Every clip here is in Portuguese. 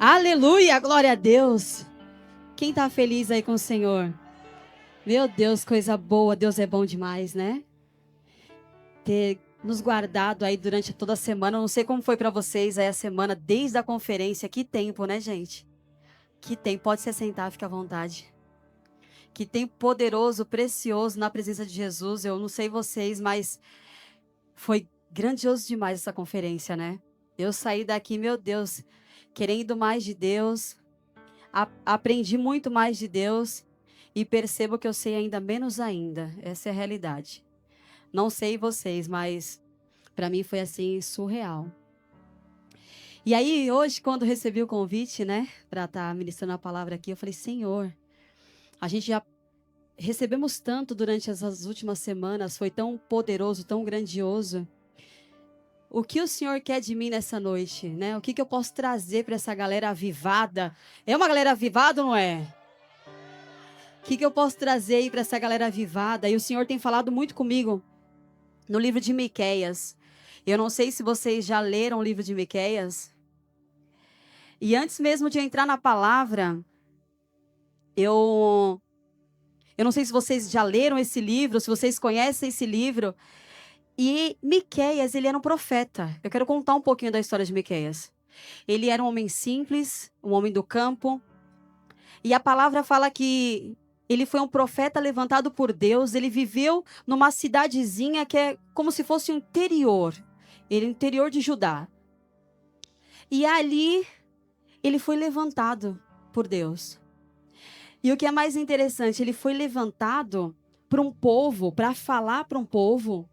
Aleluia, glória a Deus. Quem tá feliz aí com o Senhor? Meu Deus, coisa boa, Deus é bom demais, né? Ter nos guardado aí durante toda a semana. Eu não sei como foi pra vocês aí a semana, desde a conferência. Que tempo, né, gente? Que tempo, pode se sentar, fica à vontade. Que tempo poderoso, precioso na presença de Jesus. Eu não sei vocês, mas foi grandioso demais essa conferência, né? Eu saí daqui, meu Deus, querendo mais de Deus. Aprendi muito mais de Deus e percebo que eu sei ainda menos ainda. Essa é a realidade. Não sei vocês, mas para mim foi assim surreal. E aí hoje, quando recebi o convite, né, para estar ministrando a palavra aqui, eu falei: Senhor, a gente já recebemos tanto durante essas últimas semanas, foi tão poderoso, tão grandioso. O que o Senhor quer de mim nessa noite, né? O que eu posso trazer para essa galera avivada? É uma galera avivada ou não é? O que eu posso trazer aí para essa galera avivada? E o Senhor tem falado muito comigo no livro de Miqueias. Eu não sei se vocês já leram o livro de Miqueias. E antes mesmo de eu entrar na palavra, eu não sei se vocês já leram esse livro, se vocês conhecem esse livro. E Miqueias, ele era um profeta. Eu quero contar um pouquinho da história de Miqueias. Ele era um homem simples, um homem do campo. E a palavra fala que ele foi um profeta levantado por Deus. Ele viveu numa cidadezinha que é como se fosse o interior. Ele é o interior de Judá. E ali ele foi levantado por Deus. E o que é mais interessante, ele foi levantado para um povo, para falar para um povo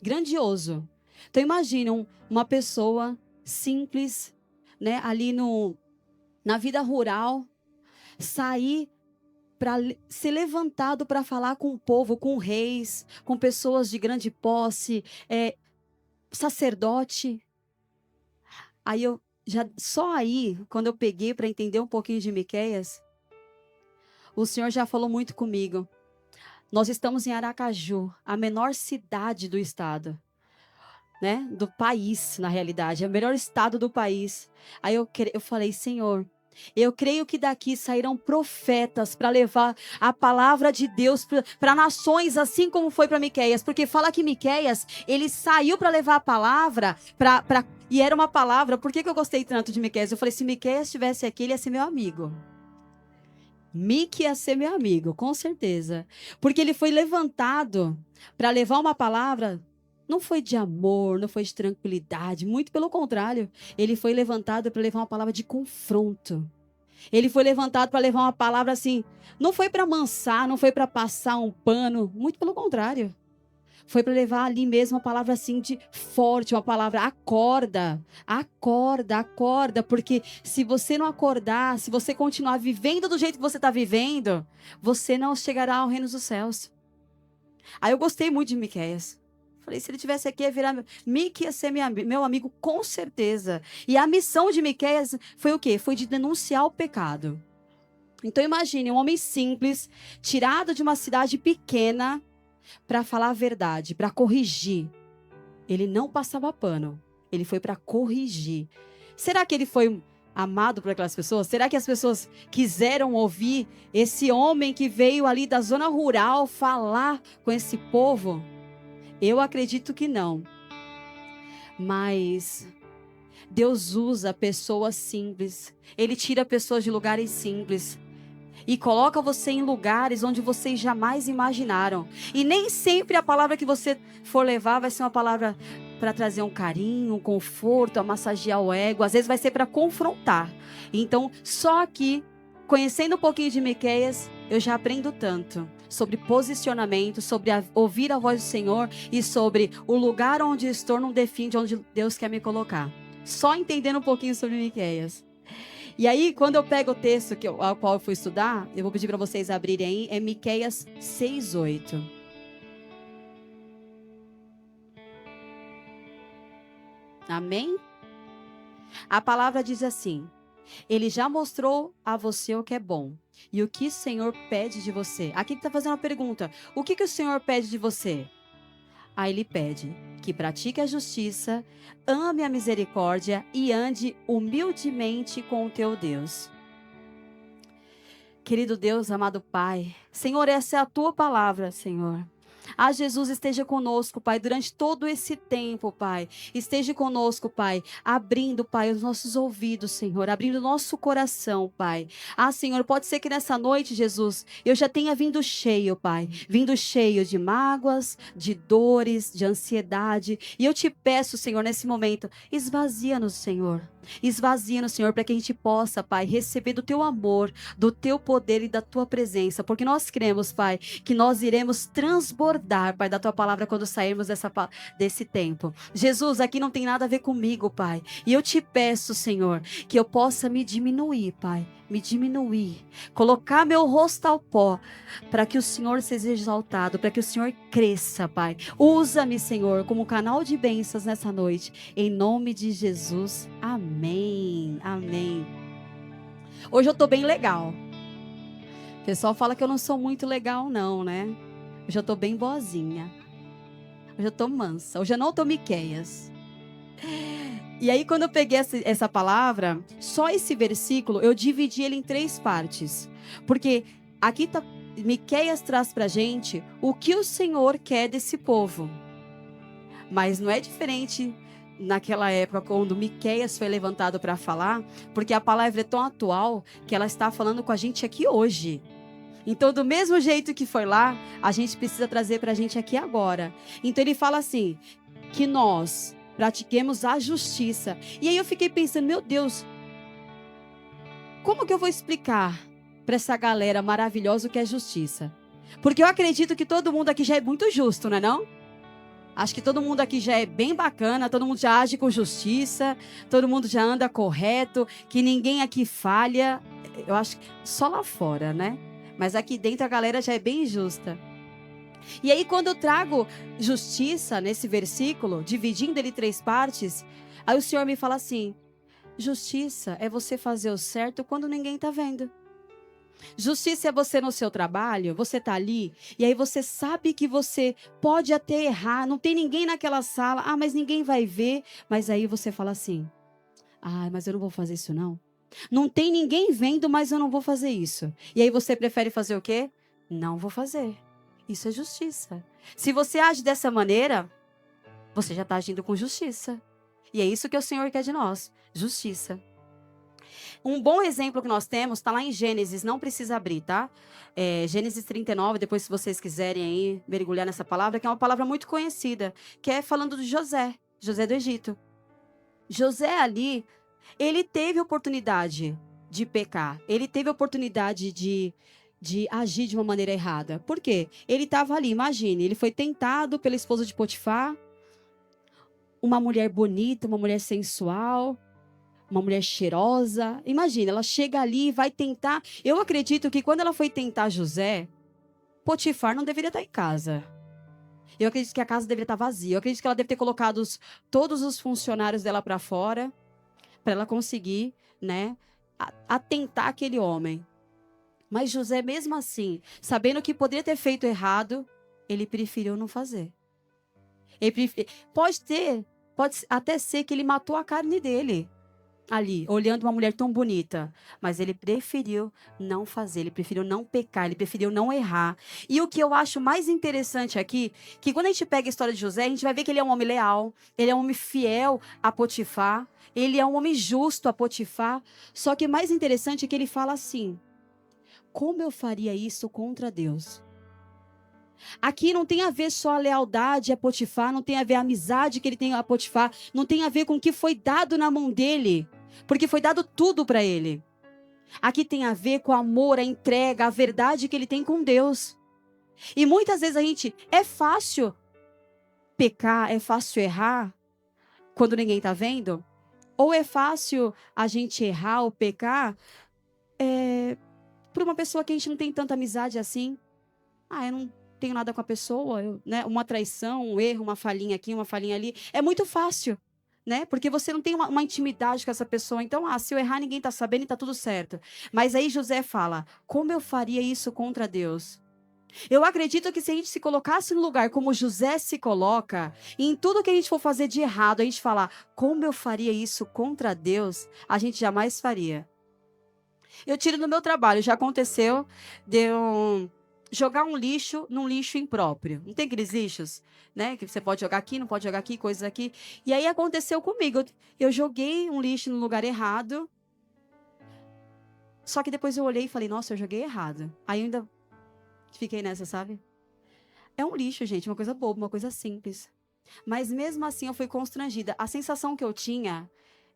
grandioso. Então imagine uma pessoa simples, né, ali na vida rural, sair para ser levantado para falar com o povo, com reis, com pessoas de grande posse, sacerdote. Aí só aí, quando eu peguei para entender um pouquinho de Miqueias, o Senhor já falou muito comigo. Nós estamos em Aracaju, a menor cidade do estado, né? Do país, na realidade, é o melhor estado do país. Aí eu falei: Senhor, eu creio que daqui sairão profetas para levar a palavra de Deus para nações, assim como foi para Miqueias, porque fala que Miqueias, ele saiu para levar a palavra e era uma palavra. Por que eu gostei tanto de Miqueias? Eu falei: se Miqueias estivesse aqui, ele ia ser meu amigo. Mique ia ser meu amigo, com certeza. Porque ele foi levantado para levar uma palavra. Não foi de amor, não foi de tranquilidade, muito pelo contrário. Ele foi levantado para levar uma palavra de confronto. Ele foi levantado para levar uma palavra assim, não foi para amansar, não foi para passar um pano, muito pelo contrário. Foi para levar ali mesmo uma palavra assim de forte, uma palavra: acorda, acorda, acorda, porque se você não acordar, se você continuar vivendo do jeito que você está vivendo, você não chegará ao reino dos céus. Aí eu gostei muito de Miqueias. Falei: se ele tivesse aqui, ia virar Mique, ia ser meu amigo, com certeza. E a missão de Miqueias foi o quê? Foi de denunciar o pecado. Então imagine um homem simples, tirado de uma cidade pequena, para falar a verdade, para corrigir. Ele não passava pano. Ele foi para corrigir. Será que ele foi amado por aquelas pessoas? Será que as pessoas quiseram ouvir esse homem que veio ali da zona rural falar com esse povo? Eu acredito que não. Mas Deus usa pessoas simples. Ele tira pessoas de lugares simples e coloca você em lugares onde vocês jamais imaginaram. E nem sempre a palavra que você for levar vai ser uma palavra para trazer um carinho, um conforto, a massagear o ego. Às vezes vai ser para confrontar. Então, só aqui, conhecendo um pouquinho de Miqueias, eu já aprendo tanto sobre posicionamento, sobre ouvir a voz do Senhor e sobre o lugar onde estou não define onde Deus quer me colocar. Só entendendo um pouquinho sobre Miqueias. E aí, quando eu pego o texto ao qual eu fui estudar, eu vou pedir para vocês abrirem aí, é Miqueias 6:8. Amém? A palavra diz assim: ele já mostrou a você o que é bom e o que o Senhor pede de você. Aqui está fazendo uma pergunta: o que o Senhor pede de você? Aí ele pede que pratique a justiça, ame a misericórdia e ande humildemente com o teu Deus. Querido Deus, amado Pai, Senhor, essa é a tua palavra, Senhor. Ah, Jesus, esteja conosco, Pai, durante todo esse tempo, Pai. Esteja conosco, Pai, abrindo, Pai, os nossos ouvidos, Senhor, abrindo o nosso coração, Pai. Ah, Senhor, pode ser que nessa noite, Jesus, eu já tenha vindo cheio, Pai, vindo cheio de mágoas, de dores, de ansiedade. E eu te peço, Senhor, nesse momento, esvazia-nos, Senhor. Esvazia-nos, Senhor, para que a gente possa, Pai, receber do teu amor, do teu poder e da tua presença, porque nós cremos, Pai, que nós iremos transbordar, Pai, da tua palavra quando sairmos desse tempo. Jesus, aqui não tem nada a ver comigo, Pai, e eu te peço, Senhor, que eu possa me diminuir, Pai, me diminuir, colocar meu rosto ao pó, para que o Senhor seja exaltado, para que o Senhor cresça, Pai. Usa-me, Senhor, como canal de bênçãos nessa noite, em nome de Jesus, amém, amém. Hoje eu tô bem legal. O pessoal fala que eu não sou muito legal não, né? Hoje eu tô bem boazinha. Hoje eu tô mansa, hoje eu não tô Miqueias. E aí, quando eu peguei essa palavra, só esse versículo, eu dividi ele em 3 partes. Porque aqui tá, Miqueias traz pra gente o que o Senhor quer desse povo. Mas não é diferente naquela época, quando Miqueias foi levantado para falar, porque a palavra é tão atual que ela está falando com a gente aqui hoje. Então, do mesmo jeito que foi lá, a gente precisa trazer pra gente aqui agora. Então, ele fala assim, que nós pratiquemos a justiça. E aí eu fiquei pensando, meu Deus, como que eu vou explicar para essa galera maravilhosa o que é justiça? Porque eu acredito que todo mundo aqui já é muito justo, não é não? Acho que todo mundo aqui já é bem bacana, todo mundo já age com justiça, todo mundo já anda correto, que ninguém aqui falha. Eu acho que só lá fora, né? Mas aqui dentro a galera já é bem justa. E aí, quando eu trago justiça nesse versículo, dividindo ele em 3 partes, aí o Senhor me fala assim: justiça é você fazer o certo quando ninguém está vendo. Justiça é você no seu trabalho, você tá ali, e aí você sabe que você pode até errar, não tem ninguém naquela sala, mas ninguém vai ver, mas aí você fala assim: mas eu não vou fazer isso não. Não tem ninguém vendo, mas eu não vou fazer isso. E aí você prefere fazer o quê? Não vou fazer. Isso é justiça. Se você age dessa maneira, você já está agindo com justiça. E é isso que o Senhor quer de nós, justiça. Um bom exemplo que nós temos está lá em Gênesis, não precisa abrir, tá? Gênesis 39, depois se vocês quiserem aí mergulhar nessa palavra, que é uma palavra muito conhecida, que é falando de José, José do Egito. José ali, ele teve oportunidade de pecar, ele teve oportunidade de agir de uma maneira errada. Por quê? Ele estava ali, imagine, ele foi tentado pela esposa de Potifar, uma mulher bonita, uma mulher sensual, uma mulher cheirosa. Imagina, ela chega ali e vai tentar. Eu acredito que quando ela foi tentar José, Potifar não deveria estar em casa. Eu acredito que a casa deveria estar vazia. Eu acredito que ela deve ter colocado todos os funcionários dela para fora, para ela conseguir, né, atentar aquele homem. Mas José, mesmo assim, sabendo que poderia ter feito errado, ele preferiu não fazer. Pode até ser que ele matou a carne dele ali, olhando uma mulher tão bonita. Mas ele preferiu não fazer, ele preferiu não pecar, ele preferiu não errar. E o que eu acho mais interessante aqui, que quando a gente pega a história de José, a gente vai ver que ele é um homem leal, ele é um homem fiel a Potifar, ele é um homem justo a Potifar. Só que o mais interessante é que ele fala assim: como eu faria isso contra Deus? Aqui não tem a ver só a lealdade a Potifar, não tem a ver a amizade que ele tem a Potifar, não tem a ver com o que foi dado na mão dele, porque foi dado tudo para ele. Aqui tem a ver com o amor, a entrega, a verdade que ele tem com Deus. E muitas vezes é fácil pecar, é fácil errar quando ninguém está vendo, ou é fácil a gente errar ou pecar por uma pessoa que a gente não tem tanta amizade assim. Eu não tenho nada com a pessoa, né? Uma traição, um erro, uma falhinha aqui, uma falhinha ali. É muito fácil, né? Porque você não tem uma intimidade com essa pessoa. Então, se eu errar, ninguém está sabendo e está tudo certo. Mas aí José fala: como eu faria isso contra Deus? Eu acredito que se a gente se colocasse no lugar como José se coloca, e em tudo que a gente for fazer de errado, a gente falar, como eu faria isso contra Deus, a gente jamais faria. Eu tiro no meu trabalho, já aconteceu de eu jogar um lixo num lixo impróprio. Não tem aqueles lixos, né? Que você pode jogar aqui, não pode jogar aqui, coisas aqui. E aí aconteceu comigo. Eu joguei um lixo no lugar errado. Só que depois eu olhei e falei, nossa, eu joguei errado. Aí eu ainda fiquei nessa, sabe? É um lixo, gente, uma coisa boba, uma coisa simples. Mas mesmo assim eu fui constrangida. A sensação que eu tinha,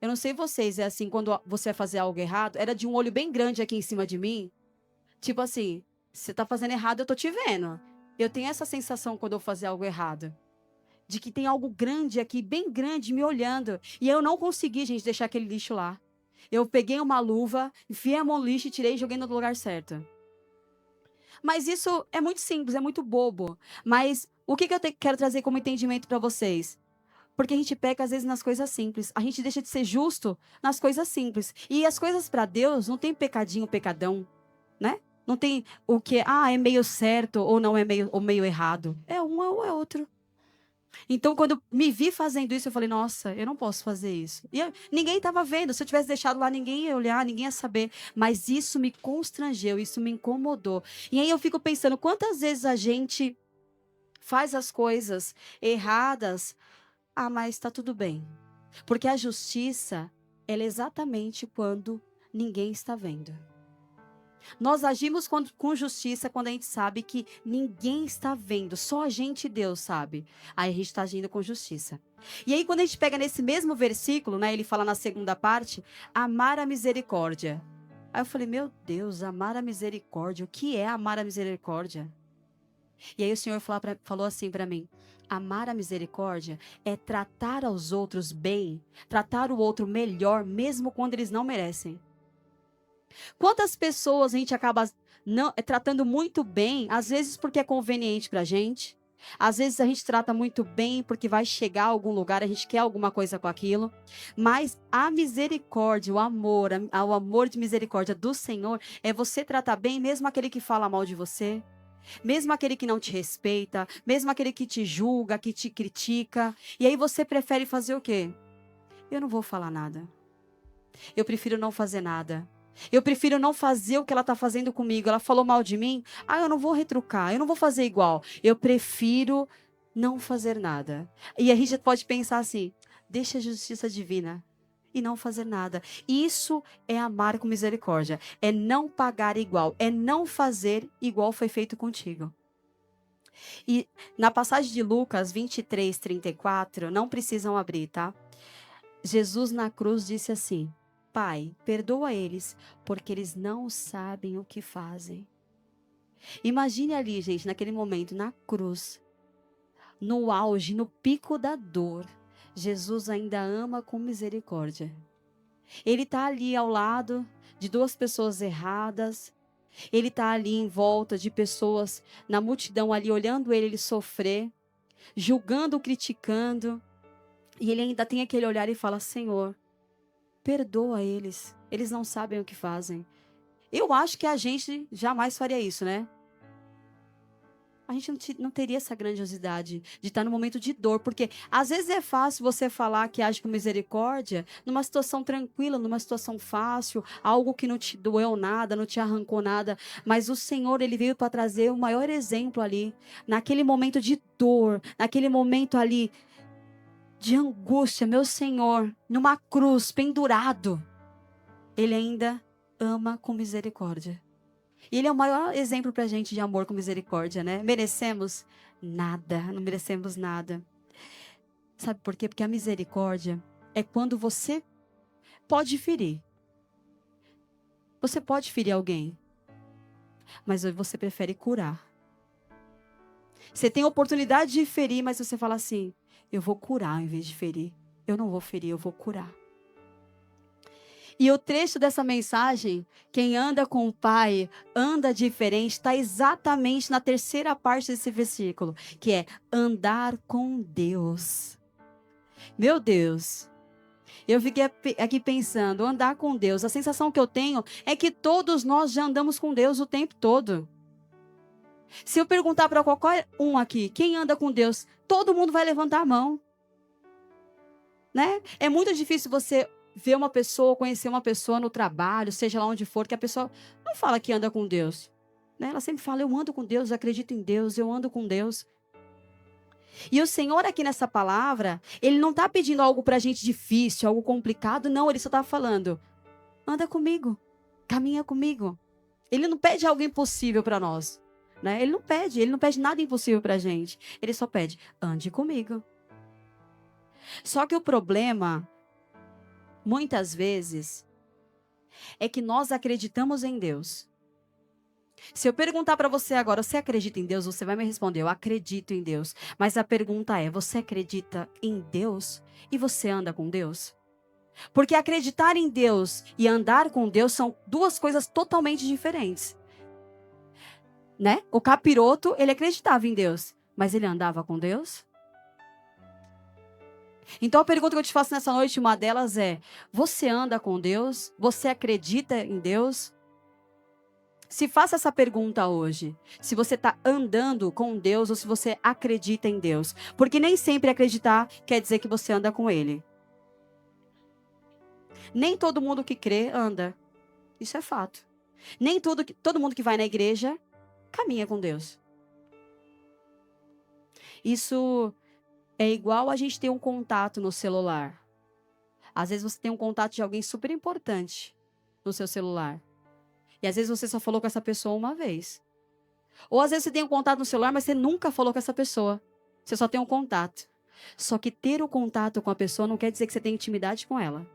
eu não sei vocês, é assim, quando você vai fazer algo errado, era de um olho bem grande aqui em cima de mim. Tipo assim, você tá fazendo errado, eu tô te vendo. Eu tenho essa sensação quando eu fazer algo errado. De que tem algo grande aqui, bem grande, me olhando. E eu não consegui, gente, deixar aquele lixo lá. Eu peguei uma luva, enfiei a mão no lixo e tirei e joguei no lugar certo. Mas isso é muito simples, é muito bobo. Mas o que que quero trazer como entendimento para vocês? Porque a gente peca às vezes nas coisas simples. A gente deixa de ser justo nas coisas simples. E as coisas para Deus não tem pecadinho, pecadão, né? Não tem o que, é meio certo ou não é meio ou meio errado. É um ou é outro. Então, quando eu me vi fazendo isso, eu falei, nossa, eu não posso fazer isso. E ninguém estava vendo. Se eu tivesse deixado lá, ninguém ia olhar, ninguém ia saber. Mas isso me constrangeu, isso me incomodou. E aí eu fico pensando, quantas vezes a gente faz as coisas erradas. Mas está tudo bem. Porque a justiça, ela é exatamente quando ninguém está vendo. Nós agimos com justiça quando a gente sabe que ninguém está vendo, só a gente e Deus sabe. Aí a gente está agindo com justiça. E aí quando a gente pega nesse mesmo versículo, né, ele fala na segunda parte, amar a misericórdia. Aí eu falei, meu Deus, amar a misericórdia, o que é amar a misericórdia? E aí o Senhor falou assim para mim, amar a misericórdia é tratar aos outros bem, tratar o outro melhor, mesmo quando eles não merecem. Quantas pessoas a gente acaba não tratando muito bem, às vezes porque é conveniente para a gente, às vezes a gente trata muito bem porque vai chegar a algum lugar, a gente quer alguma coisa com aquilo, mas a misericórdia, o amor de misericórdia do Senhor é você tratar bem mesmo aquele que fala mal de você, mesmo aquele que não te respeita, mesmo aquele que te julga, que te critica, e aí você prefere fazer o quê? Eu não vou falar nada. Eu prefiro não fazer nada. Eu prefiro não fazer o que ela está fazendo comigo. Ela falou mal de mim. Eu não vou retrucar. Eu não vou fazer igual. Eu prefiro não fazer nada. E a gente pode pensar assim: deixa a justiça divina e não fazer nada. Isso é amar com misericórdia. É não pagar igual. É não fazer igual foi feito contigo. E na passagem de Lucas 23:34, não precisam abrir, tá? Jesus na cruz disse assim: Pai, perdoa eles, porque eles não sabem o que fazem. Imagine ali, gente, naquele momento, na cruz, no auge, no pico da dor, Jesus ainda ama com misericórdia. Ele está ali ao lado de duas pessoas erradas. Ele está ali em volta de pessoas na multidão ali olhando ele sofrer, julgando, criticando. E ele ainda tem aquele olhar e fala: Senhor, perdoa eles. Eles não sabem o que fazem. Eu acho que a gente jamais faria isso, né? A gente não teria essa grandiosidade de estar no momento de dor, porque às vezes é fácil você falar que age com misericórdia numa situação tranquila, numa situação fácil, algo que não te doeu nada, não te arrancou nada, mas o Senhor, ele veio para trazer o maior exemplo ali, naquele momento de dor, naquele momento ali de angústia, meu Senhor, numa cruz, pendurado, ele ainda ama com misericórdia. E ele é o maior exemplo pra gente de amor com misericórdia, né? Merecemos nada, não merecemos nada. Sabe por quê? Porque a misericórdia é quando você pode ferir. Você pode ferir alguém, mas você prefere curar. Você tem a oportunidade de ferir, mas você fala assim: eu vou curar ao invés de ferir. Eu não vou ferir, eu vou curar. E o trecho dessa mensagem, quem anda com o Pai, anda diferente, está exatamente na terceira parte desse versículo, que é andar com Deus. Meu Deus, eu fiquei aqui pensando, andar com Deus, a sensação que eu tenho é que todos nós já andamos com Deus o tempo todo. Se eu perguntar para qualquer um aqui, quem anda com Deus, todo mundo vai levantar a mão, né? É muito difícil você ver uma pessoa, conhecer uma pessoa no trabalho, seja lá onde for, que a pessoa não fala que anda com Deus, né? Ela sempre fala, eu ando com Deus, eu acredito em Deus, eu ando com Deus. E o Senhor aqui nessa palavra, Ele não está pedindo algo para a gente difícil, algo complicado, não, Ele só está falando, anda comigo, caminha comigo. Ele não pede algo impossível para nós, né? Ele não pede nada impossível para a gente. Ele só pede, ande comigo. Só que o problema, muitas vezes, é que nós acreditamos em Deus. Se eu perguntar para você agora, você acredita em Deus? Você vai me responder, eu acredito em Deus. Mas a pergunta é, você acredita em Deus e você anda com Deus? Porque acreditar em Deus e andar com Deus são duas coisas totalmente diferentes. Né? O capiroto, ele acreditava em Deus, mas ele andava com Deus? Então a pergunta que eu te faço nessa noite, uma delas é, você anda com Deus? Você acredita em Deus? Se faça essa pergunta hoje, se você está andando com Deus ou se você acredita em Deus. Porque nem sempre acreditar quer dizer que você anda com Ele. Nem todo mundo que crê anda. Isso é fato. Nem todo mundo que vai na igreja caminha com Deus. Isso é igual a gente ter um contato no celular. Às vezes você tem um contato de alguém super importante no seu celular. E às vezes você só falou com essa pessoa uma vez. Ou às vezes você tem um contato no celular, mas você nunca falou com essa pessoa. Você só tem um contato. Só que ter o contato com a pessoa não quer dizer que você tem intimidade com ela.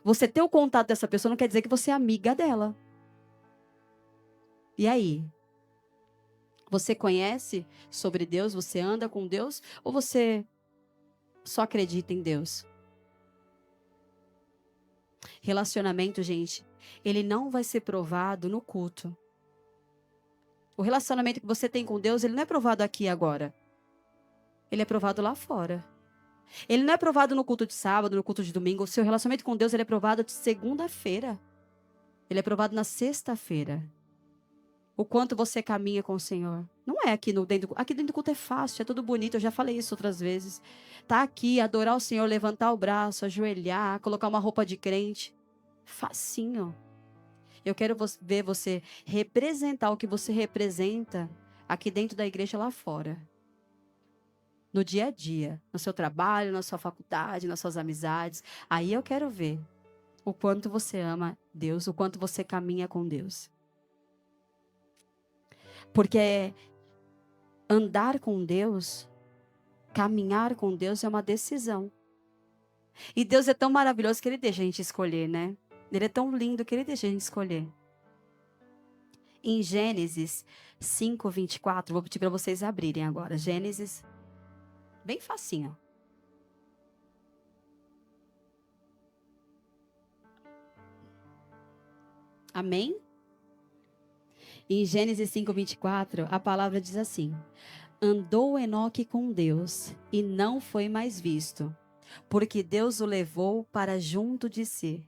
Você ter o contato dessa pessoa não quer dizer que você é amiga dela. E aí? Você conhece sobre Deus? Você anda com Deus? Ou você só acredita em Deus? Relacionamento, gente, ele não vai ser provado no culto. O relacionamento que você tem com Deus, ele não é provado aqui agora. Ele é provado lá fora. Ele não é provado no culto de sábado, no culto de domingo. O seu relacionamento com Deus, ele é provado de segunda-feira. Ele é provado na sexta-feira. O quanto você caminha com o Senhor. Não é aqui aqui dentro do culto é fácil, é tudo bonito. Eu já falei isso outras vezes. Tá aqui, adorar o Senhor, levantar o braço, ajoelhar, colocar uma roupa de crente. Facinho. Eu quero ver você representar o que você representa aqui dentro da igreja lá fora. No dia a dia, no seu trabalho, na sua faculdade, nas suas amizades. Aí eu quero ver o quanto você ama Deus, o quanto você caminha com Deus. Porque andar com Deus, caminhar com Deus é uma decisão. E Deus é tão maravilhoso que Ele deixa a gente escolher, né? Ele é tão lindo que Ele deixa a gente escolher. Em Gênesis 5:24, vou pedir para vocês abrirem agora. Gênesis, bem facinho. Amém? Em Gênesis 5:24, a palavra diz assim: andou Enoque com Deus e não foi mais visto, porque Deus o levou para junto de si.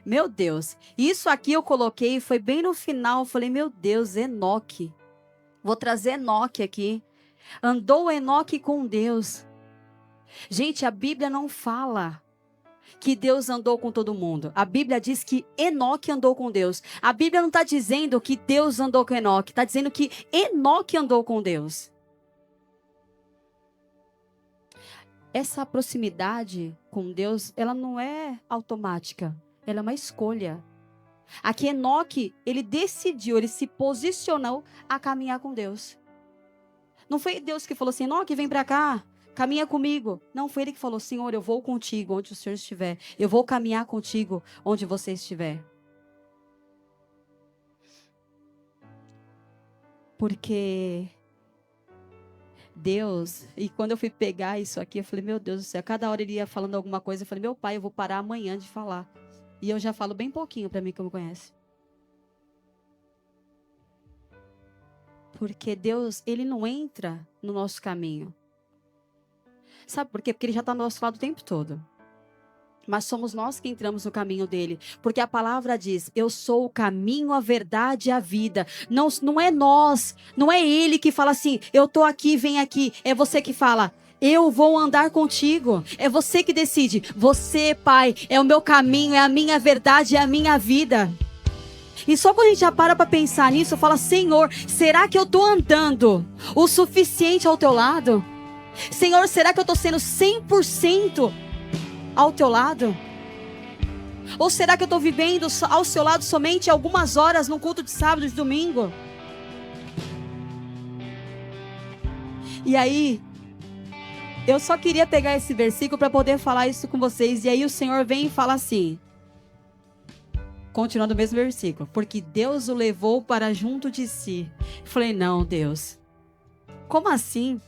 Meu Deus, isso aqui eu coloquei, foi bem no final, eu falei, meu Deus, Enoque. Vou trazer Enoque aqui. Andou Enoque com Deus. Gente, a Bíblia não fala que Deus andou com todo mundo. A Bíblia diz que Enoque andou com Deus. A Bíblia não está dizendo que Deus andou com Enoque, está dizendo que Enoque andou com Deus. Essa proximidade com Deus, ela não é automática, ela é uma escolha. Aqui Enoque, ele decidiu, ele se posicionou a caminhar com Deus. Não foi Deus que falou assim, Enoque, vem para cá, caminha comigo. Não, foi ele que falou, Senhor, eu vou contigo onde o Senhor estiver. Eu vou caminhar contigo onde você estiver. Porque Deus, e quando eu fui pegar isso aqui, eu falei, meu Deus do céu, cada hora ele ia falando alguma coisa, eu falei, meu pai, eu vou parar amanhã de falar. E eu já falo bem pouquinho para mim que me conhece. Porque Deus, ele não entra no nosso caminho. Sabe por quê? Porque ele já está do nosso lado o tempo todo. Mas somos nós que entramos no caminho dele. Porque a palavra diz, eu sou o caminho, a verdade e a vida. Não, não é nós, não é ele que fala assim, eu tô aqui, vem aqui. É você que fala, eu vou andar contigo. É você que decide. Você, Pai, é o meu caminho, é a minha verdade, é a minha vida. E só quando a gente já para pensar nisso, fala, Senhor, será que eu tô andando o suficiente ao teu lado? Senhor, será que eu tô sendo 100% ao teu lado? Ou será que eu estou vivendo ao seu lado somente algumas horas no culto de sábado e de domingo? E aí, eu só queria pegar esse versículo para poder falar isso com vocês. E aí o Senhor vem e fala assim, continuando o mesmo versículo, porque Deus o levou para junto de si. Eu falei, não, Deus, como assim?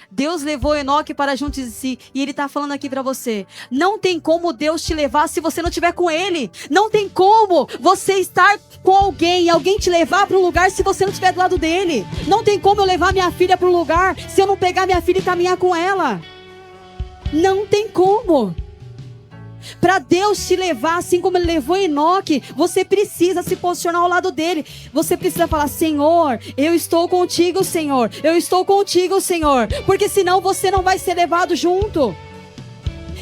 Deus levou Enoque para junto de si. E ele está falando aqui para você. Não tem como Deus te levar se você não estiver com ele. Não tem como você estar com alguém e alguém te levar para um lugar se você não estiver do lado dele. Não tem como eu levar minha filha para um lugar se eu não pegar minha filha e caminhar com ela. Não tem como. Para Deus te levar, assim como ele levou Enoque, você precisa se posicionar ao lado dele. Você precisa falar, Senhor, eu estou contigo, Senhor. Eu estou contigo, Senhor. Porque senão você não vai ser levado junto.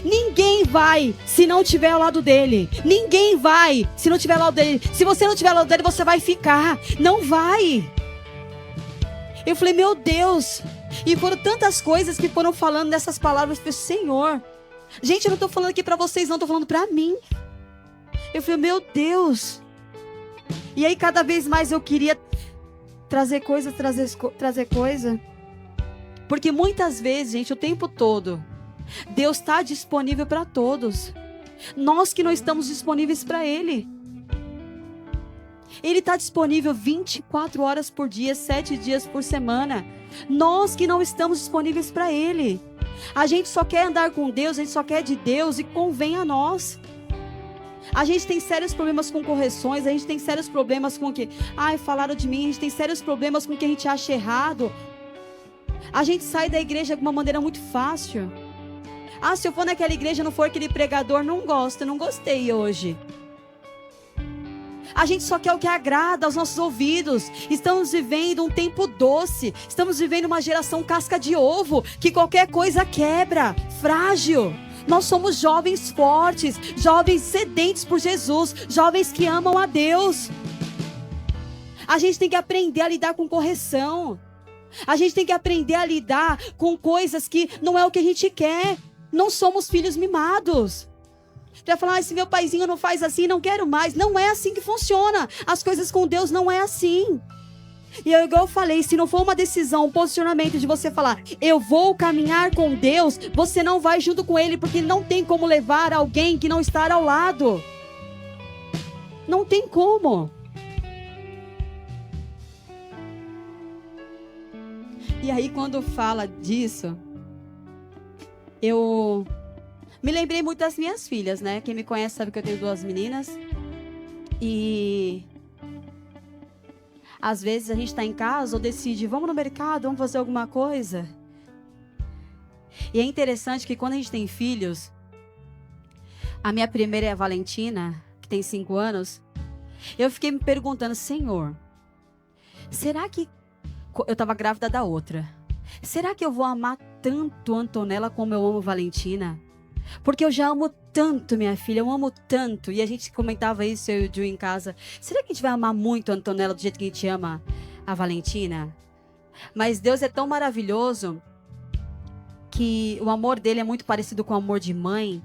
Ninguém vai se não estiver ao lado dele. Ninguém vai se não estiver ao lado dele. Se você não estiver ao lado dele, você vai ficar. Não vai. Eu falei, meu Deus. E foram tantas coisas que foram falando nessas palavras. Eu falei, Senhor. Gente, eu não estou falando aqui para vocês, não, estou falando para mim. Eu falei, meu Deus. E aí, cada vez mais eu queria trazer coisa. Porque muitas vezes, gente, o tempo todo, Deus está disponível para todos. Nós que não estamos disponíveis para Ele. Ele está disponível 24 horas por dia, 7 dias por semana. Nós que não estamos disponíveis para Ele. A gente só quer andar com Deus, a gente só quer de Deus e convém a nós. A gente tem sérios problemas com correções, a gente tem sérios problemas com que, falaram de mim, a gente tem sérios problemas com o que a gente acha errado. A gente sai da igreja de uma maneira muito fácil. Se eu for naquela igreja, não for aquele pregador, não gosto, não gostei hoje. A gente só quer o que agrada aos nossos ouvidos. Estamos vivendo um tempo doce. Estamos vivendo uma geração casca de ovo, que qualquer coisa quebra, frágil. Nós somos jovens fortes, jovens sedentos por Jesus, jovens que amam a Deus. A gente tem que aprender a lidar com correção. A gente tem que aprender a lidar com coisas que não é o que a gente quer. Não somos filhos mimados. Vai falar, se meu paizinho não faz assim, não quero mais. Não é assim que funciona. As coisas com Deus não é assim. E igual eu falei, se não for uma decisão, um posicionamento de você falar, eu vou caminhar com Deus, você não vai junto com Ele, porque não tem como levar alguém que não está ao lado. Não tem como. E aí quando fala disso, eu me lembrei muito das minhas filhas, né? Quem me conhece sabe que eu tenho 2 meninas. E às vezes a gente está em casa ou decide, vamos no mercado, vamos fazer alguma coisa. E é interessante que quando a gente tem filhos, a minha primeira é a Valentina, que tem 5 anos, eu fiquei me perguntando, Senhor, será que... Eu estava grávida da outra. Será que eu vou amar tanto a Antonella como eu amo a Valentina? Porque eu já amo tanto minha filha, eu amo tanto. E a gente comentava isso, eu e o Ju em casa. Será que a gente vai amar muito a Antonella do jeito que a gente ama a Valentina? Mas Deus é tão maravilhoso que o amor dele é muito parecido com o amor de mãe.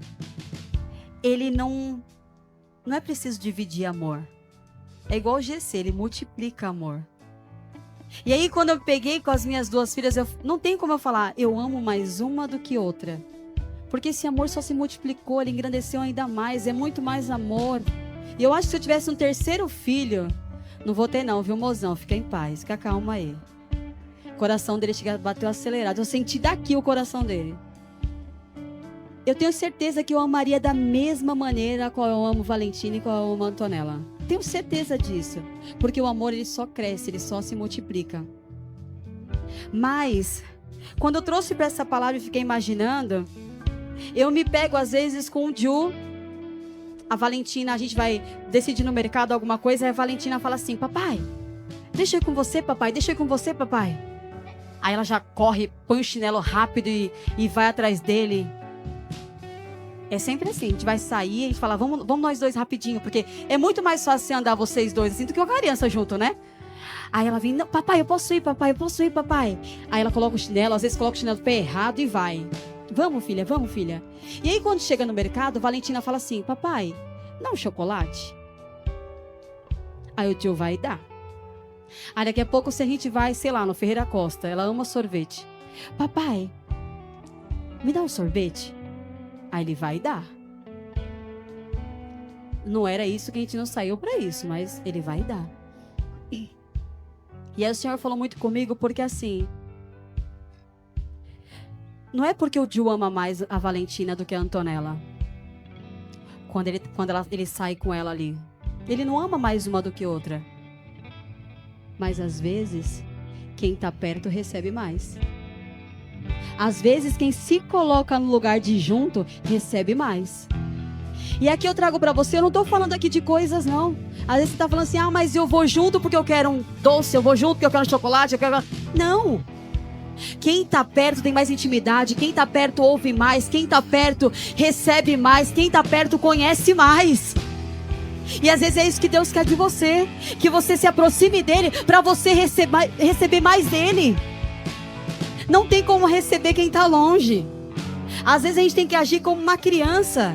Ele não é preciso dividir amor. É igual o GC, ele multiplica amor. E aí quando eu peguei com as minhas 2 filhas, não tem como eu falar, eu amo mais uma do que outra. Porque esse amor só se multiplicou, ele engrandeceu ainda mais, é muito mais amor. E eu acho que se eu tivesse um 3º filho, não vou ter não, viu, mozão? Fica em paz, fica calma aí. O coração dele bateu acelerado, eu senti daqui o coração dele. Eu tenho certeza que eu amaria da mesma maneira qual eu amo Valentina e qual eu amo Antonella. Tenho certeza disso. Porque o amor, ele só cresce, ele só se multiplica. Mas, quando eu trouxe para essa palavra e fiquei imaginando, eu me pego às vezes com o Ju a Valentina, a gente vai decidir no mercado alguma coisa, aí a Valentina fala assim, papai, deixa eu ir com você, papai, deixa eu ir com você, papai. Aí ela já corre, põe o chinelo rápido e vai atrás dele. É sempre assim, a gente vai sair, a gente fala, vamos nós dois rapidinho, porque é muito mais fácil andar vocês dois assim do que uma criança junto, né? Aí ela vem, não, papai, eu posso ir, papai, eu posso ir, papai. Aí ela coloca o chinelo, às vezes coloca o chinelo do pé errado e vai. Vamos, filha, vamos, filha. E aí quando chega no mercado, Valentina fala assim, papai, dá um chocolate? Aí o tio vai e dá. Aí daqui a pouco se a gente vai, sei lá, no Ferreira Costa, ela ama sorvete. Papai, me dá um sorvete? Aí ele vai e dá. Não era isso que a gente não saiu pra isso, mas ele vai e dá. E aí o Senhor falou muito comigo porque assim, não é porque o Gil ama mais a Valentina do que a Antonella. Quando ele sai com ela ali. Ele não ama mais uma do que outra. Mas às vezes, quem tá perto recebe mais. Às vezes, quem se coloca no lugar de junto, recebe mais. E aqui eu trago pra você, eu não tô falando aqui de coisas, não. Às vezes você tá falando assim, mas eu vou junto porque eu quero um doce, eu vou junto porque eu quero um chocolate, eu quero... Não! Quem tá perto tem mais intimidade, quem tá perto ouve mais, quem tá perto recebe mais, quem tá perto conhece mais. E às vezes é isso que Deus quer de você, que você se aproxime dele para você receber mais dele. Não tem como receber quem tá longe. Às vezes a gente tem que agir como uma criança.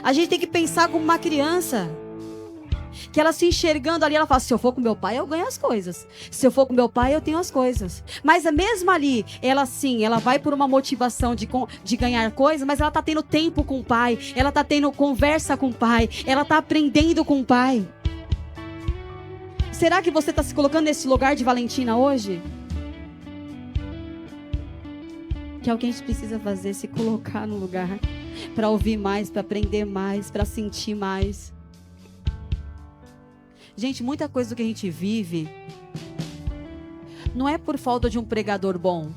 A gente tem que pensar como uma criança. Que ela se enxergando ali, ela fala, se eu for com meu pai, eu ganho as coisas. Se eu for com meu pai, eu tenho as coisas. Mas mesmo ali, ela sim, ela vai por uma motivação de ganhar coisas, mas ela tá tendo tempo com o pai. Ela tá tendo conversa com o pai. Ela tá aprendendo com o pai. Será que você tá se colocando nesse lugar de Valentina hoje? Que é o que a gente precisa fazer, se colocar no lugar. Para ouvir mais, para aprender mais, para sentir mais. Gente, muita coisa do que a gente vive não é por falta de um pregador bom.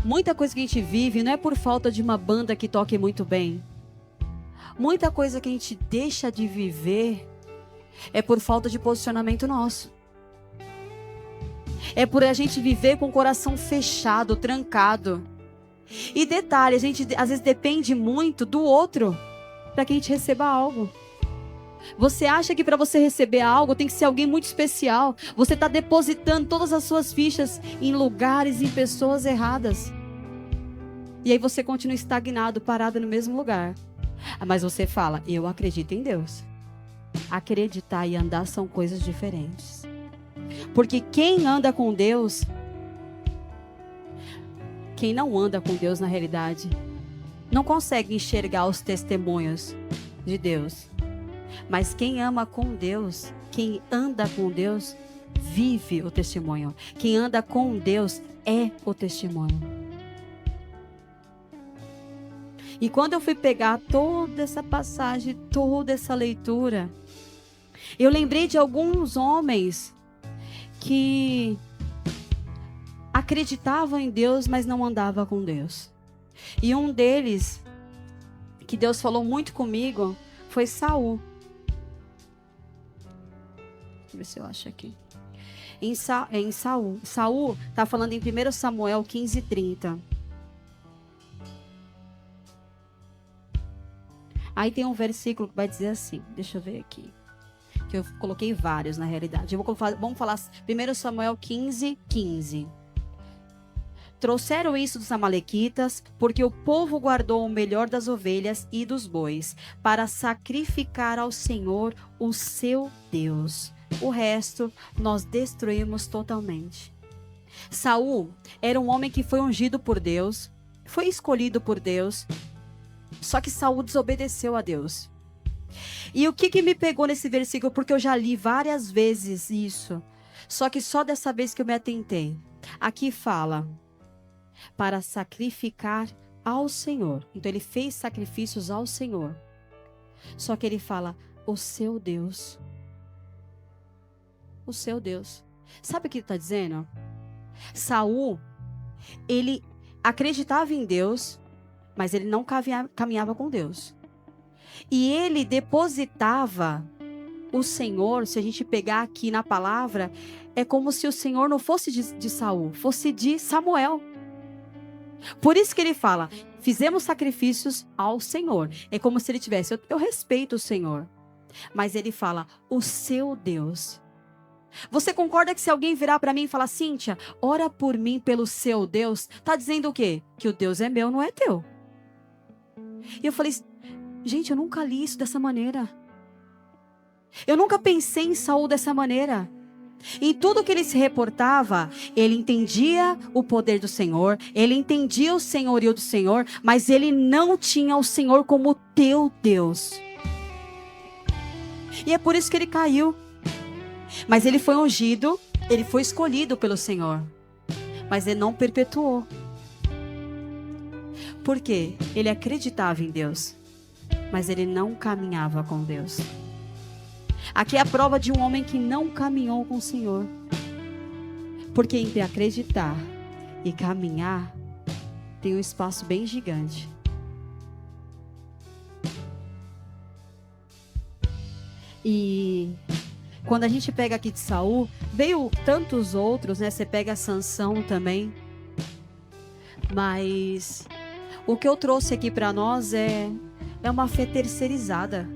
Muita coisa que a gente vive não é por falta de uma banda que toque muito bem. Muita coisa que a gente deixa de viver é por falta de posicionamento nosso. É por a gente viver com o coração fechado, trancado. E detalhe, a gente às vezes depende muito do outro para que a gente receba algo. Você acha que para você receber algo tem que ser alguém muito especial. Você está depositando todas as suas fichas em lugares, em pessoas erradas. E aí você continua estagnado, parado no mesmo lugar. Mas você fala, eu acredito em Deus. Acreditar e andar são coisas diferentes. Porque quem anda com Deus, quem não anda com Deus na realidade, não consegue enxergar os testemunhos de Deus. Mas quem ama com Deus, quem anda com Deus, vive o testemunho. Quem anda com Deus é o testemunho. E quando eu fui pegar toda essa passagem, toda essa leitura, eu lembrei de alguns homens que acreditavam em Deus, mas não andavam com Deus. E um deles, que Deus falou muito comigo, foi Saul. Deixa eu ver se eu acho aqui. Em Saul. Saul está falando em 1 Samuel 15:30. Aí tem um versículo que vai dizer assim. Deixa eu ver aqui. Que eu coloquei vários na realidade. Vamos falar 1 Samuel 15:15. Trouxeram isso dos amalequitas, porque o povo guardou o melhor das ovelhas e dos bois, para sacrificar ao Senhor, o seu Deus. O resto nós destruímos totalmente. Saul era um homem que foi ungido por Deus, foi escolhido por Deus, só que Saul desobedeceu a Deus. E o que me pegou nesse versículo? Porque eu já li várias vezes isso, só que só dessa vez que eu me atentei. Aqui fala, para sacrificar ao Senhor. Então ele fez sacrifícios ao Senhor. Só que ele fala, o seu Deus. O seu Deus. Sabe o que ele está dizendo? Saul, ele acreditava em Deus, mas ele não caminhava com Deus. E ele depositava o Senhor, se a gente pegar aqui na palavra, é como se o Senhor não fosse de Saul, fosse de Samuel. Por isso que ele fala, fizemos sacrifícios ao Senhor. É como se ele tivesse, eu respeito o Senhor. Mas ele fala, o seu Deus. Você concorda que se alguém virar para mim e falar, Cíntia, ora por mim pelo seu Deus, tá dizendo o quê? Que o Deus é meu, não é teu. E eu falei, gente, eu nunca li isso dessa maneira. Eu nunca pensei em Saul dessa maneira. Em tudo que ele se reportava, ele entendia o poder do Senhor, ele entendia o senhorio do Senhor, mas ele não tinha o Senhor como teu Deus. E é por isso que ele caiu. Mas ele foi ungido, ele foi escolhido pelo Senhor. Mas ele não perpetuou. Por quê? Ele acreditava em Deus, mas ele não caminhava com Deus. Aqui é a prova de um homem que não caminhou com o Senhor. Porque entre acreditar e caminhar, tem um espaço bem gigante. E quando a gente pega aqui de Saul, veio tantos outros, né? Você pega Sansão também. Mas o que eu trouxe aqui para nós é uma fé terceirizada.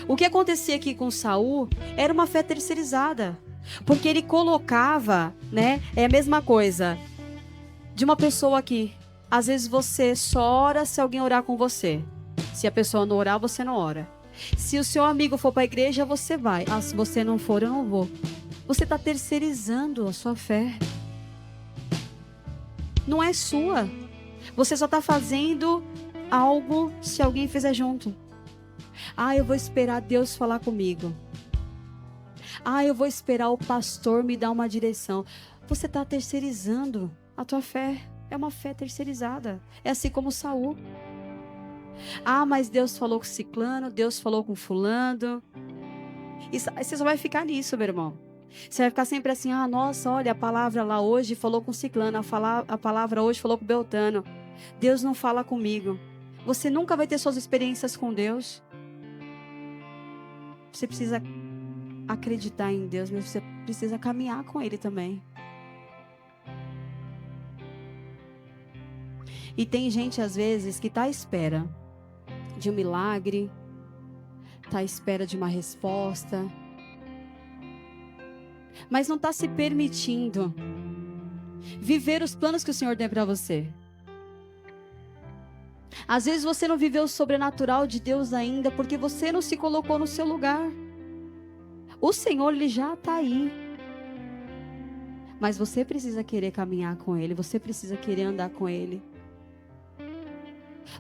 O que acontecia aqui com Saul era uma fé terceirizada. Porque ele colocava, né? É a mesma coisa de uma pessoa aqui. Às vezes você só ora se alguém orar com você. Se a pessoa não orar, você não ora. Se o seu amigo for para a igreja, você vai. Ah, se você não for, eu não vou. Você está terceirizando a sua fé. Não é sua. Você só está fazendo algo se alguém fizer junto. Ah, eu vou esperar Deus falar comigo. Ah, eu vou esperar o pastor me dar uma direção. Você está terceirizando a tua fé. É uma fé terceirizada. É assim como Saul. Ah, mas Deus falou com ciclano, Deus falou com fulano. E você só vai ficar nisso, meu irmão. Você vai ficar sempre assim, ah, nossa, olha, a palavra lá hoje falou com ciclano, a palavra hoje falou com Beltano. Deus não fala comigo. Você nunca vai ter suas experiências com Deus. Você precisa acreditar em Deus, mas você precisa caminhar com Ele também. E tem gente, às vezes, que está à espera de um milagre, está à espera de uma resposta, mas não está se permitindo viver os planos que o Senhor tem para você. Às vezes você não viveu o sobrenatural de Deus ainda, porque você não se colocou no seu lugar. O Senhor, Ele já está aí. Mas você precisa querer caminhar com Ele, você precisa querer andar com Ele.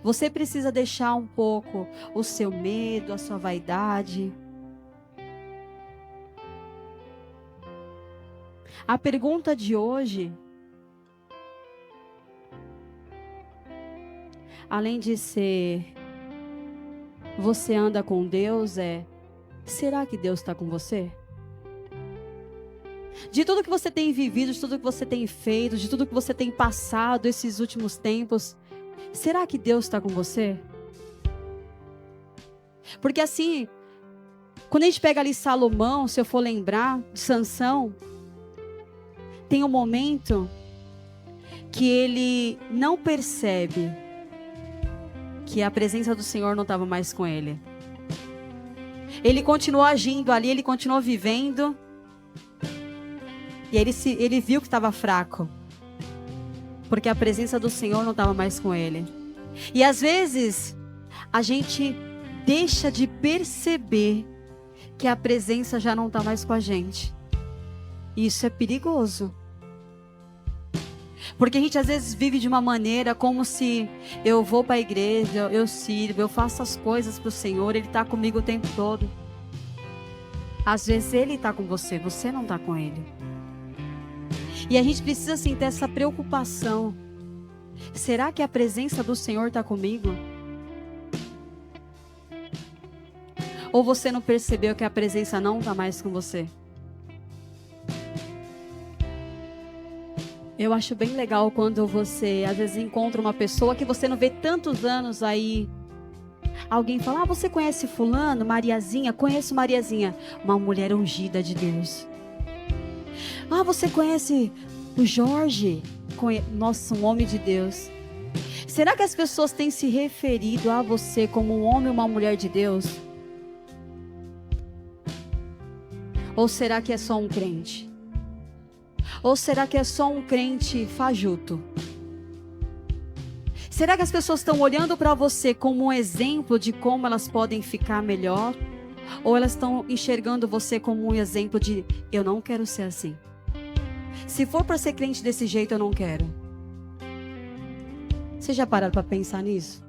Você precisa deixar um pouco o seu medo, a sua vaidade. A pergunta de hoje, além de ser, você anda com Deus, será que Deus está com você? De tudo que você tem vivido, de tudo que você tem feito, de tudo que você tem passado esses últimos tempos, será que Deus está com você? Porque assim, quando a gente pega ali Salomão, se eu for lembrar de Sansão, tem um momento que ele não percebe que a presença do Senhor não estava mais com ele. Ele continuou agindo ali, ele continuou vivendo. E ele viu que estava fraco. Porque a presença do Senhor não estava mais com ele. E às vezes, a gente deixa de perceber que a presença já não está mais com a gente. E isso é perigoso. Porque a gente às vezes vive de uma maneira como se eu vou para a igreja, eu sirvo, eu faço as coisas para o Senhor, Ele está comigo o tempo todo. Às vezes Ele está com você, você não está com Ele. E a gente precisa sim ter essa preocupação. Será que a presença do Senhor está comigo? Ou você não percebeu que a presença não está mais com você? Eu acho bem legal quando você às vezes encontra uma pessoa que você não vê tantos anos aí Alguém fala, você conhece fulano, Mariazinha? Conheço Mariazinha. Uma mulher ungida de Deus. Você conhece o Jorge? Nossa, um homem de Deus. Será que as pessoas têm se referido a você como um homem ou uma mulher de Deus? Ou será que é só um crente? Ou será que é só um crente fajuto? Será que as pessoas estão olhando para você como um exemplo de como elas podem ficar melhor? Ou elas estão enxergando você como um exemplo de, eu não quero ser assim. Se for para ser crente desse jeito, eu não quero. Vocês já pararam para pensar nisso?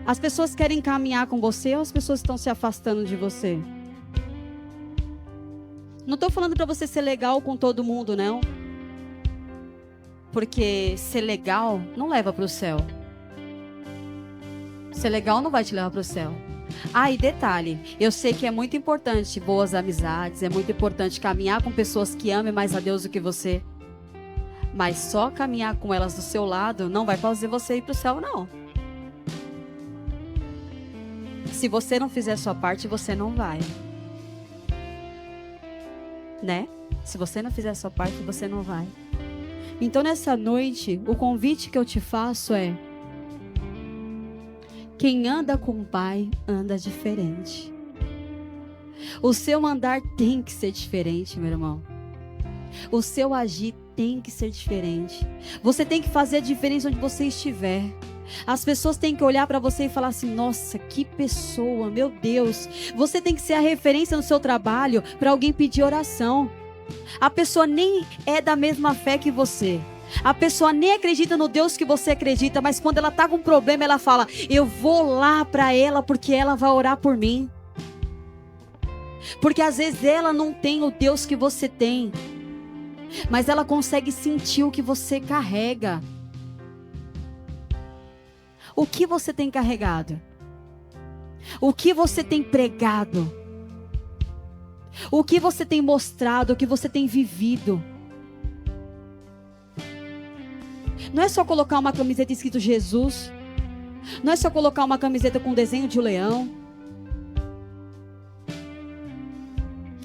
As pessoas querem caminhar com você ou as pessoas estão se afastando de você? Não estou falando para você ser legal com todo mundo, não. Porque ser legal não leva para o céu. Ser legal não vai te levar para o céu. E detalhe, eu sei que é muito importante boas amizades, é muito importante caminhar com pessoas que amem mais a Deus do que você. Mas só caminhar com elas do seu lado não vai fazer você ir para o céu, não. Se você não fizer a sua parte, você não vai. Né? Se você não fizer a sua parte, você não vai. Então nessa noite, o convite que eu te faço é: quem anda com o Pai anda diferente. O seu andar tem que ser diferente, meu irmão. O seu agir tem que ser diferente. Você tem que fazer a diferença onde você estiver. As pessoas têm que olhar para você e falar assim: nossa, que pessoa, meu Deus. Você tem que ser a referência no seu trabalho para alguém pedir oração. A pessoa nem é da mesma fé que você. A pessoa nem acredita no Deus que você acredita, mas quando ela está com um problema, ela fala: eu vou lá para ela porque ela vai orar por mim. Porque às vezes ela não tem o Deus que você tem, mas ela consegue sentir o que você carrega. O que você tem carregado? O que você tem pregado? O que você tem mostrado? O que você tem vivido? Não é só colocar uma camiseta escrito Jesus. Não é só colocar uma camiseta com desenho de um leão.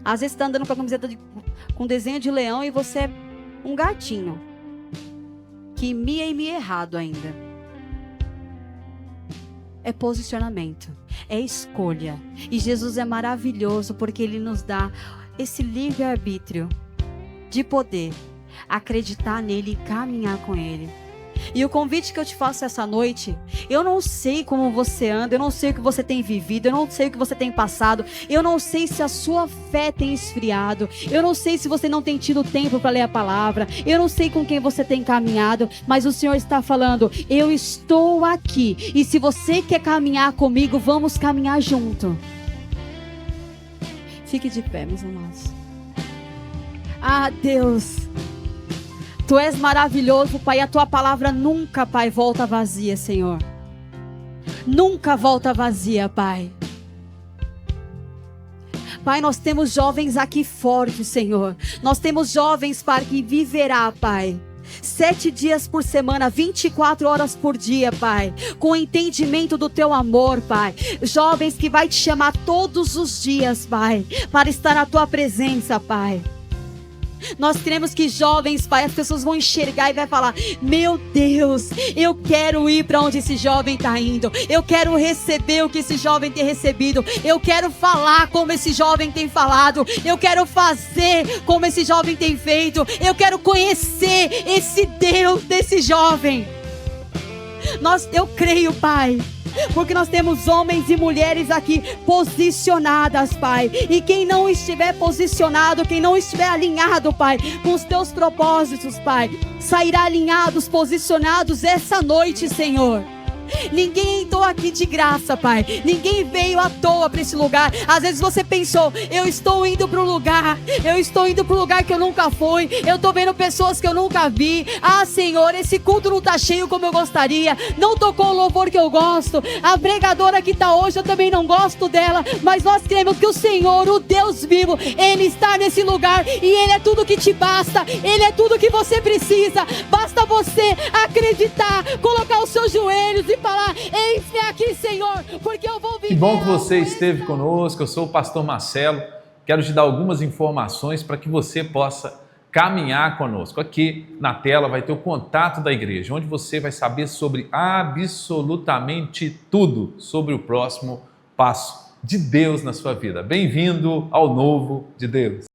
Às vezes você está andando com a camiseta com desenho de leão e você é um gatinho que mia e mia errado ainda. É posicionamento, é escolha. E Jesus é maravilhoso porque Ele nos dá esse livre-arbítrio de poder acreditar nele e caminhar com Ele. E o convite que eu te faço essa noite, eu não sei como você anda, eu não sei o que você tem vivido, eu não sei o que você tem passado, eu não sei se a sua fé tem esfriado, eu não sei se você não tem tido tempo para ler a palavra, eu não sei com quem você tem caminhado, mas o Senhor está falando: eu estou aqui, e se você quer caminhar comigo, vamos caminhar junto. Fique de pé, meus amados. Deus, Tu és maravilhoso, Pai. A Tua palavra nunca, Pai, volta vazia, Senhor. Nunca volta vazia, Pai. Pai, nós temos jovens aqui fortes, Senhor. Nós temos jovens, Pai, que viverá, Pai, 7 dias por semana, 24 horas por dia, Pai, com o entendimento do Teu amor, Pai. Jovens que vai Te chamar todos os dias, Pai, para estar na Tua presença, Pai. Nós queremos que jovens, Pai, as pessoas vão enxergar e vai falar: meu Deus, eu quero ir para onde esse jovem está indo. Eu quero receber o que esse jovem tem recebido. Eu quero falar como esse jovem tem falado. Eu quero fazer como esse jovem tem feito. Eu quero conhecer esse Deus desse jovem. Eu creio, Pai, porque nós temos homens e mulheres aqui posicionadas, Pai. E quem não estiver posicionado, quem não estiver alinhado, Pai, com os Teus propósitos, Pai, sairá alinhados, posicionados essa noite, Senhor. Ninguém entrou aqui de graça, Pai. Ninguém veio à toa para esse lugar. Às vezes você pensou: eu estou indo para um lugar, eu estou indo para um lugar que eu nunca fui, eu estou vendo pessoas que eu nunca vi. Senhor, esse culto não está cheio como eu gostaria, não tocou o louvor que eu gosto, a pregadora que está hoje eu também não gosto dela. Mas nós queremos que o Senhor, o Deus vivo, Ele está nesse lugar, e Ele é tudo que te basta, Ele é tudo que você precisa. Basta você acreditar, colocar os seus joelhos e falar: eis-me aqui, Senhor, porque eu vou viver. Que bom que você algo esteve conosco. Eu sou o pastor Marcelo. Quero te dar algumas informações para que você possa caminhar conosco. Aqui na tela vai ter o contato da igreja, onde você vai saber sobre absolutamente tudo sobre o próximo passo de Deus na sua vida. Bem-vindo ao novo de Deus.